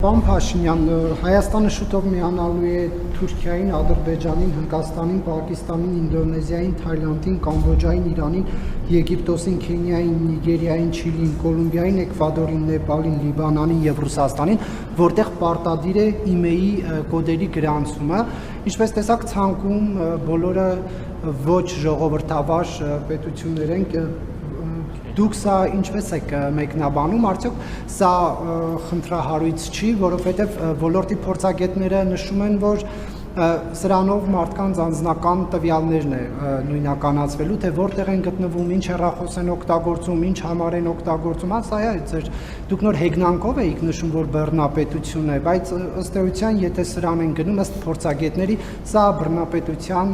Պարոն Փաշինյան, Հայաստանը շուտով միանալու է Թուրքիային, Ադրբեջանին, Հնդկաստանին, Պակիստանին, Ինդոնեզիային, Թայլանդին, Կամբոջային, Իրանին, Եգիպտոսին, Քենիային, Նիգերիային, Չիլիին, Կոլումբիային, Էկվադորին, Նեպալին, Լիբանանին եւ Ռուսաստանին, որտեղ պարտադիր է ԻՄԵ-ի կոդերի գրանցումը։ Ինչպես տեսակ, ցանկում բոլորը ոչ ժողովրդավար պետություններ են։ Դուք սա ինչպես եք մեկնաբանում, արդյոք սա խնդրահարույց չի, որովհետև ոլորտի փորձագետները նշում են, որ սրանով մարդկանց անձնական տվյալներն է նույնականացվելու, թե որտեղ են գտնվում, ինչ հեռախոս են օգտագործում, ինչ համար են օգտագործում, սա է, դուք նոր հեգնանքով էիք նշում, որ բռնապետություն է, բայց ըստ էության, եթե սրան են գնում, ըստ փորձագետների, սա բռնապետության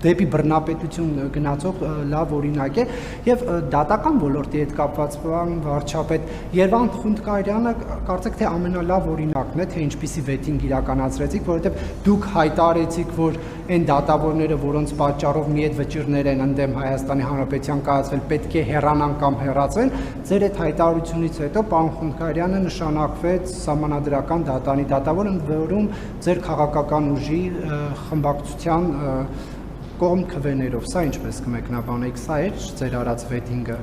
դեպի բռնապետություն գնացող լավ օրինակ է եւ դատական ոլորտի հետ կապված վարչապետ Երվանդ Խունդկարյանը կարծեք թե ամենալավ օրինակն է, թե ինչպիսի վետինգ իրականացրեցիք, որովհետեւ դուք հայտարարեցիք, որ այն դատավորները, որոնց պատճառով մի այդ վճիռներ են ընդդեմ Հայաստանի Հանրապետության կայացվել, պետք է հեռանան կամ հեռացվեն, ձեր այդ հայտարարությունից հետո պարոն Խունդկարյանը նշանակվեց սահմանադրական դատանի դատավոր, ընդ որում ձեր քաղաքական ուժի խմբակցության կողմ քվեներով, սա ինչպես կմեկնաբանեք, սա է ձեր արած վետինգը։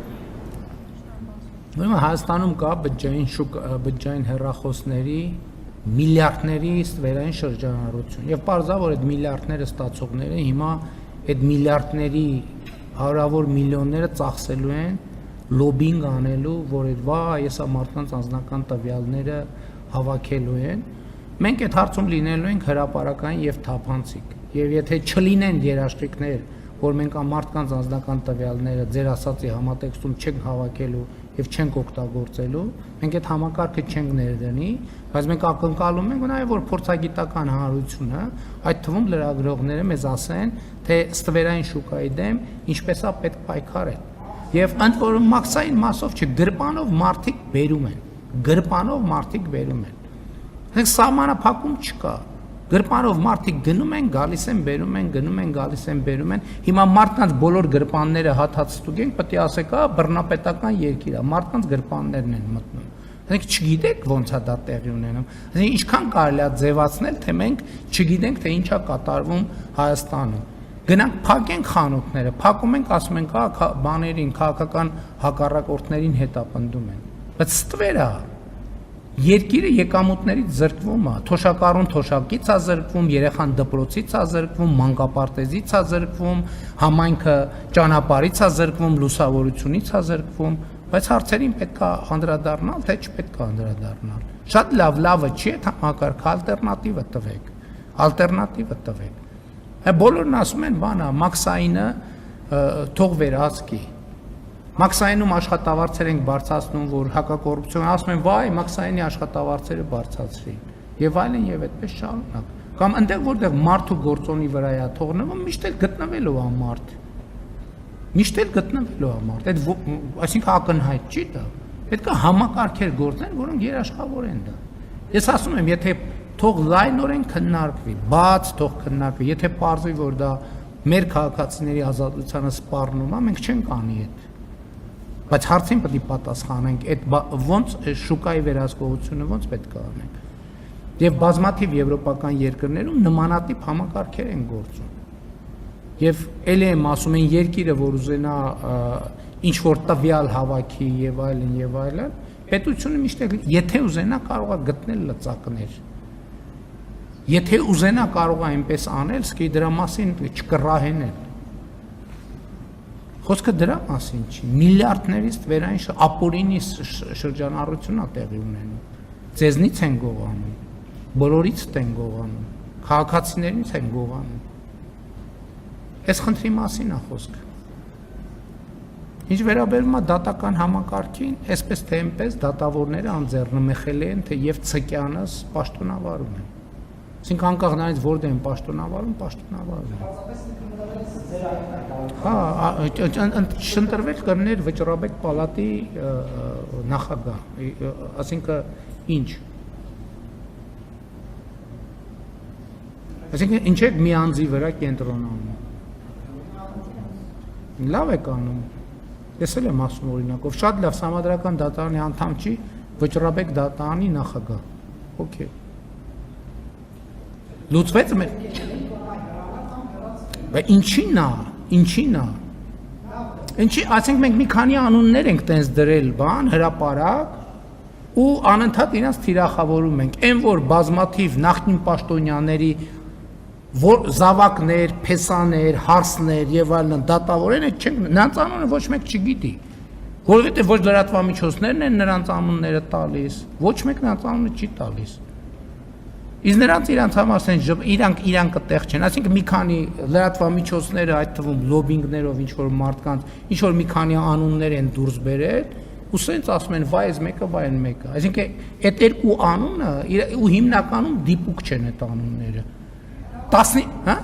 Ուրեմն Հայաստանում կա բջջային հեռախոսների միլիարդների ստվերային շրջանառություն եւ պարզավոր այդ միլիարդները ստացողները հիմա այդ միլիարդների հարյուրավոր միլիոնները ծախսելու են լոբինգ անելու, որ այդ ես մարդկանց անձնական տվյալները հավաքելու են։ Մենք այդ հարցում լինելու ենք հրապարակային եւ թափանցիկ։ Եվ եթե չլինեն երաշխիքներ, որ մենք մարդկանց անձնական տվյալները ձեր ասածի համատեքստում չենք հավաքելու եւ չենք օգտագործելու, մենք այդ համակարգը չենք ներդնի, բայց մենք ակնկալում ենք նաեւ որ փորձագիտական հանրությունը, այդ թվում լրագրողները մեզ ասեն, թե ստվերային շուկայի դեմ ինչպես է պետք պայքարել։ Եվ ընդ որում մաքսային մասով գրպանով մարդիկ բերում են, գրպանով մարդիկ բերում են։ Հենց սահմանափակում չկա։ Գրպանով մարդիկ գնում են, գալիս են, բերում են, գնում են, գալիս են, բերում են։ Հիմա մարդկանց բոլոր գրպանները հաթած ստուգենք, պետք է ասեք, բռնապետական երկիր է, մարդկանց գրպաններն են մտնում։ Մենք չգիտենք ոնց է դա տեղի ունենում։ Ինչքան կարելի է ձևացնել, թե մենք չգիտենք, թե ինչ է կատարվում Հայաստանում։ Գնանք փակենք խանութները, փակում ենք, ասում ենք, բաներին, քաղաքական հակառակորդներին հետապնդում են։ Բայց ստվեր է։ Երկիրը եկամուտներից զրկվում է, թոշակառուն թոշակից է զրկվում, երեխան դպրոցից է զրկվում, մանկապարտեզից է զրկվում, համայնքը ճանապարհից է զրկվում, լուսավորությունից է զրկվում, բայց հարցերին պետք է անդրադառնալ, թե չպետք է անդրադառնալ։ Շատ լավը չի, այդ համակարգը ալտերնատիվը տվեք, ալտերնատիվը տվեք։ Բոլորն ասում են, մաքսայինը թող վերահսկի։ Մաքսայինում աշխատավարձեր ենք բարձրացնում, որ հակակոռուպցիոն ասում են, վայ, մաքսայինի աշխատավարձերը բարձրացրի։ Եվ այլն եւ այդպես շարունակ։ Կամ այնտեղ որտեղ մարդու գործոնի վրա է թողնվում, միշտ էլ գտնվելու է մարդ։ Միշտ էլ գտնվելու է մարդ։ Այդ այսինքն ակնհայտ չի դա։ Պետք է համակարգեր գործեն, որոնք երաշխավոր են դա։ Ես ասում եմ, եթե թող լայնորեն քննարկվի, բաց թող քննարկվի, եթե պարզվի, որ դա մեր քաղաքացիների ազատությանը սպառնում է, մենք չենք անի այդ։ Բայց հարցին պետք է պատասխանենք, այդ ոնց շուկայի վերահսկողությունը ոնց պետք է անենք։ Եվ բազմաթիվ եվրոպական երկրներում նմանատիպ համակարգեր են գործում։ Եվ ելի եմ ասում են երկիրը, որ ուզենա ինչ որ տվյալ հավաքի եւ այլն, պետությունը միշտ եթե ուզենա կարող է գտնել լծակներ։ Եթե ուզենա կարող է այնպես անել, սկի դրա մասին չկռահենել։ Խոսքը դրա մասին չի, միլիարդներից վերային ապօրինի շրջանառությունն է տեղի ունենում։ Ձեզնից են գողանում, բոլորից են գողանում, քաղաքացիներից են գողանում։ Այս խնդրի մասին է խոսքը։ Ինչ վերաբերում է դատական համակարգին, այսպես թե այնպես դատավորները անձեռնմխել են, թե եւ Ցկյանս պաշտոնավարում են։ Այսինքն անկախ նրանից որտեղ են պաշտոնավարում են։ Շնտրվել կրներ վճռաբեկ պալատի նախագահ, այսինքն ինչ։ Այսինքն ինչ եք մի անձի վրա կենտրոնանում։ Լավ եք անում։ Ես էլ եմ ասում օրինակով, շատ լավ համադրական դատարանի անդամ չի, վճռաբեկ դատարանի նախագահ։ Okay։ Լուծվեց մեր։ Բայց ինչի՞ն է։ Ինչի, ասենք մենք մի քանի անուններ ենք տենց դրել, հրապարակ ու անընդհատ իրենց թիրախավորում ենք։ Այն որ բազմաթիվ նախկին պաշտոնյաների որ զավակներ, փեսաներ, հարսներ եւ այլն դատավորեն, այդ չենք նրանց անունը ոչ մեկ չգիտի։ Որովհետեւ ոչ լրատվամիջոցներն են նրանց անունները տալիս, ոչ մեկ նրանց անունը չի տալիս։ Իսկ նրանց համար իրանք այդտեղ չեն, այսինքն մի քանի լրատվամիջոցները, այդ թվում լոբինգներով ինչ որ մարդկանց, ինչ որ մի քանի անուններ են դուրս բերել, ու սենց ասում են վայ այս մեկը, վայ այն մեկը։ Այսինքն այդ երկու անունը ու հիմնականում դիպուկ չեն այդ անունները։ 10, հա?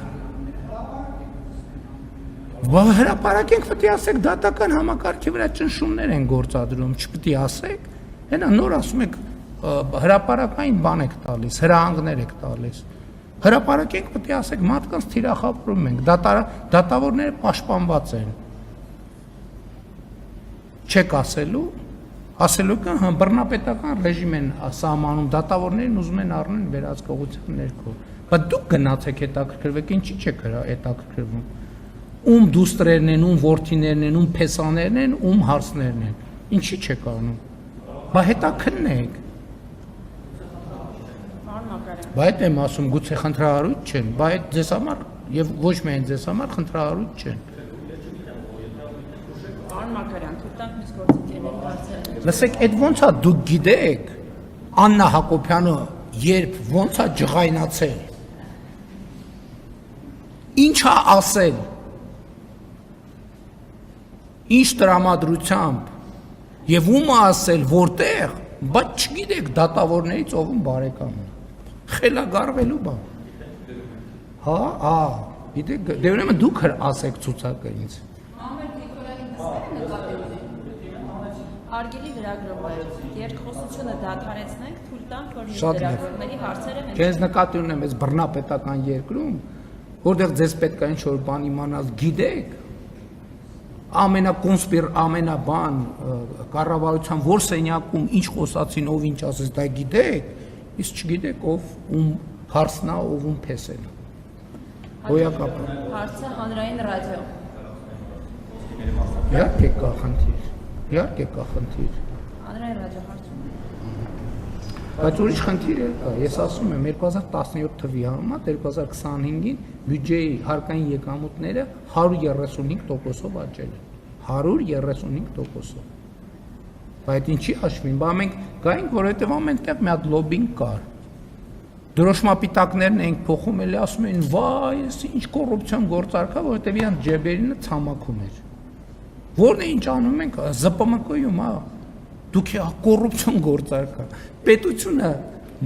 Հրապարակենք պետք է ասեք դատական համակարգի վրա ճնշումներ են գործադրում, չպետք է ասեք։ Հենա նոր ասում եք հրապարակային բան եք տալիս, հրահանգներ եք տալիս։ Հրապարակենք պետք է ասեք մարդկանց թիրախավորում ենք, դատավորները պաշտպանված են։ Չեք ասելու կան բռնապետական ռեժիմ են սահմանում, դատավորներին ուզում են առնել վերահսկողության ներքո։ Բայց դուք գնացեք հետաքրքրվեք, ինչի չեք հետաքրքրվում։ Ում դուստրերն են, ում որդիներն են, ում փեսաներն են, ում հարսներն են։ Ինչի չեք անում։ Բա հետաքննեք։ Բայց եմ ասում, գուցե խնդրահարույց չեն, բայց ձեզ համար եւ ոչ միայն ձեզ համար խնդրահարույց չեն։ Պարոն Մակարյան, թույլ տանք մեզ գործընկերների հարցերը։ Լսեք, այդ ոնց է դուք գիտեք Աննա Հակոբյանը երբ ոնց է ջղայնացել։ Ինչ է ասել։ Ինչ տրամադրությամբ եւ ում է ասել որտեղ, բայց չգիտեք դատավորներից ով բարեկամն է։ Խելագարվելու բան։ Հա, գիտեք, դե ուրեմն դուք ասեք ցուցակը ինձ։ Մամեր Նիկոլային դստերը նկատի ունի։ Արգելի լրագրողներ, երկխոսությունը դադարեցնենք, թույլ տանք, որ լրագրողների հարցերը մենք։ Քեզ նկատի ունեմ այս բռնապետական երկրում, որտեղ ձեզ պետք է ինչ-որ բան իմանալ, գիտեք։ Ամենաբան կառավարության որ սենյակում ինչ խոսացին, ով ինչ ասեց, դա գիտեք, իսկ չգիտեք ով ում հարսն է, ով ում փեսեն։ Հոյակապ։ Հարցը հանրային ռադիո։ Իհարկե կա խնդիր։ Հանրային ռադիո հարցում։ Բայց ուրիշ խնդիր է կա, ես ասում եմ 2017 թվի համեմատ 2025-ին բյուջեի հարկային եկամուտները 135%-ով աճել են։ 135%-ով։ Բայց ինչի հաշվին, բա մենք գայինք, որովհետև ամենտեղ մի հատ լոբինգ կար։ Դրոշմապիտակներն էինք փոխում, էլի ասում էին, վայ, ես ինչ կոռուպցիոն գործարք է, որովհետև իրանց ջեբերինը ցամաքում էր։ Որն է ինչ անում ենք, ԶՊՄԿ-ում, հա։ Դուք կոռուպցիոն գործարք է։ Պետությունը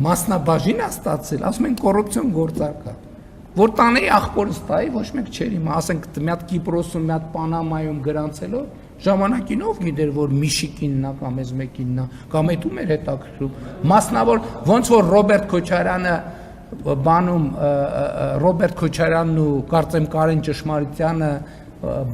մասնաբաժին է ստացել, ասում են կոռուպցիոն գործարք է։ Որ տանեի ախպորս տայի, ոչ մեկ չէր իմա, ասենք մի հատ Կիպրոսում, մի հատ Պանամայում գրանցելով, ժամանակին ով գիտեր, որ Միշիկինն է կամ էս մեկինն է, կամ այդ ում էր հետաքրքրում։ Մասնավոր ոնց որ Ռոբերտ Քոչարյանը բանում Ռոբերտ Քոչարյանն ու կարծեմ Կարեն Ճշմարիտյանը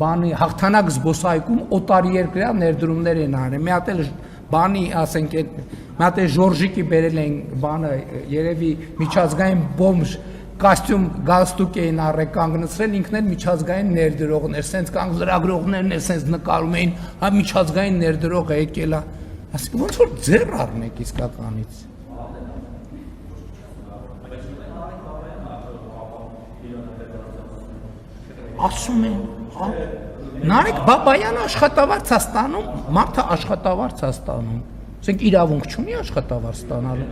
բանի հաղթանակ զբոսայգում օտարերկրյա ներդրումներ են արել։ Մի հատ էլ բանի, ասենք, մի հատ էլ Ժորժիկի բերել են բանը, երևի միջազգային բոմժ կոստյում գալստուկ էին առել կանգնեցրել, ինքն էլ միջազգային ներդրողներ, սենց կանգ լրագրողներն էլ սենց նկարում էին, հա միջազգային ներդրողը եկել է։ Ասենք ոնց որ ձեռ առնեք իսկականից։ Ասում են, հա Նարեկ Բաբայանը աշխատավարձ է ստանում, մարդը աշխատավարձ է ստանում։ Ասենք իրավունք չունի աշխատավարձ ստանալու։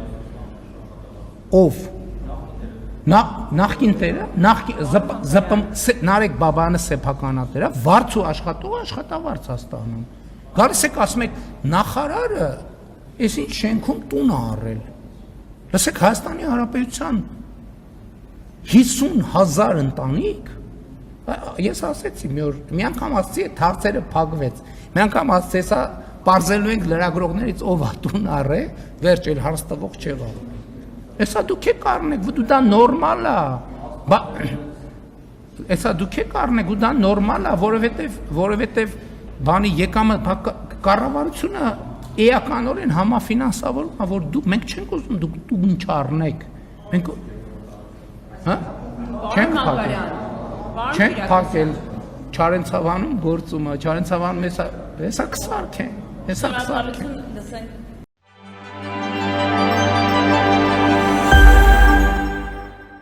Ով նախկին տերը, Նարեկ Բաբայանը սեփականատերը, վարձու աշխատողը աշխատավարձ է ստանում։ Գալիս եք ասում եք նախարարը այս ինչ շենքում տուն է առել։ Լսեք Հայաստանի Հանրապետության 50,000 ընտանիք, ես ասեցի մի անգամ ասեցի այդ հարցերը փակվեց, մի անգամ ասեցի հեսա պարզելու ենք լրագրողներից ով է տուն առել, վերջ էլ հարց տվող չեղավ։ Հեսա դուք եք առնեք, դու դա նորմալ է, հեսա դուք եք առնեք, ու դա նորմալ է, որովհետև բանի եկամը կառավարությունը էականորեն համաֆինանսավորում, որ մենք չենք ուզում դուք տուն չառնեք։ Մենք հա չենք փակել Չարենցավանում գործումը, Չարենցավանում հեսա քսարք են, հեսա քսարք են։ Լսենք